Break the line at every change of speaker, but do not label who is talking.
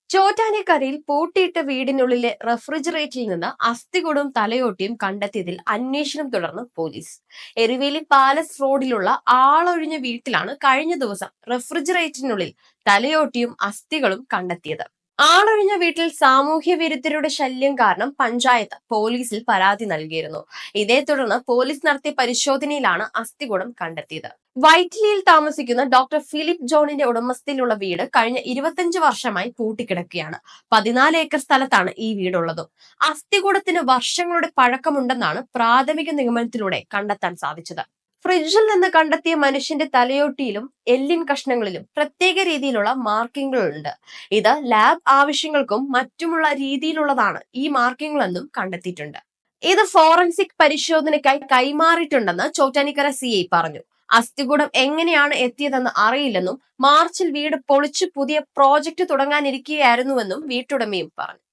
ചോറ്റാനിക്കരയിൽ പൂട്ടിയിട്ട വീടിനുള്ളിലെ റെഫ്രിജറേറ്ററിൽ നിന്ന് അസ്ഥികൂടും തലയോട്ടിയും കണ്ടെത്തിയതിൽ അന്വേഷണം തുടർന്ന് പോലീസ്. എരുവേലി പാലസ് റോഡിലുള്ള ആളൊഴിഞ്ഞ വീട്ടിലാണ് കഴിഞ്ഞ ദിവസം റെഫ്രിജറേറ്ററിനുള്ളിൽ തലയോട്ടിയും അസ്ഥികളും കണ്ടെത്തിയത്. ആളൊഴിഞ്ഞ വീട്ടിൽ സാമൂഹ്യ വിരുദ്ധരുടെ ശല്യം കാരണം പഞ്ചായത്ത് പോലീസിൽ പരാതി നൽകിയിരുന്നു. ഇതേ തുടർന്ന് പോലീസ് നടത്തിയ പരിശോധനയിലാണ് അസ്ഥികൂടം കണ്ടെത്തിയത്. വൈറ്റിലിയിൽ താമസിക്കുന്ന ഡോക്ടർ ഫിലിപ്പ് ജോണിന്റെ ഉടമസ്ഥയിലുള്ള വീട് കഴിഞ്ഞ 25 വർഷമായി പൂട്ടിക്കിടക്കുകയാണ്. 14 ഏക്കർ സ്ഥലത്താണ് ഈ വീടുള്ളത്. അസ്ഥികൂടത്തിന് വർഷങ്ങളുടെ പഴക്കമുണ്ടെന്നാണ് പ്രാഥമിക നിഗമനത്തിലൂടെ കണ്ടെത്താൻ സാധിച്ചത്. ഫ്രിഡ്ജിൽ നിന്ന് കണ്ടെത്തിയ മനുഷ്യന്റെ തലയോട്ടിയിലും എല്ലിൻ കഷ്ണങ്ങളിലും പ്രത്യേക രീതിയിലുള്ള മാർക്കിങ്ങുകളുണ്ട്. ഇത് ലാബ് ആവശ്യങ്ങൾക്കും മറ്റുമുള്ള രീതിയിലുള്ളതാണ് ഈ മാർക്കിങ്ങുകളെന്നും കണ്ടെത്തിയിട്ടുണ്ട്. ഇത് ഫോറൻസിക് പരിശോധനയ്ക്കായി കൈമാറിയിട്ടുണ്ടെന്ന് ചോറ്റാനിക്കര CI പറഞ്ഞു. അസ്ഥികൂടം എങ്ങനെയാണ് എത്തിയതെന്ന് അറിയില്ലെന്നും മാർച്ചിൽ വീട് പൊളിച്ച് പുതിയ പ്രോജക്ട് തുടങ്ങാനിരിക്കുകയായിരുന്നുവെന്നും വീട്ടുടമയും പറഞ്ഞു.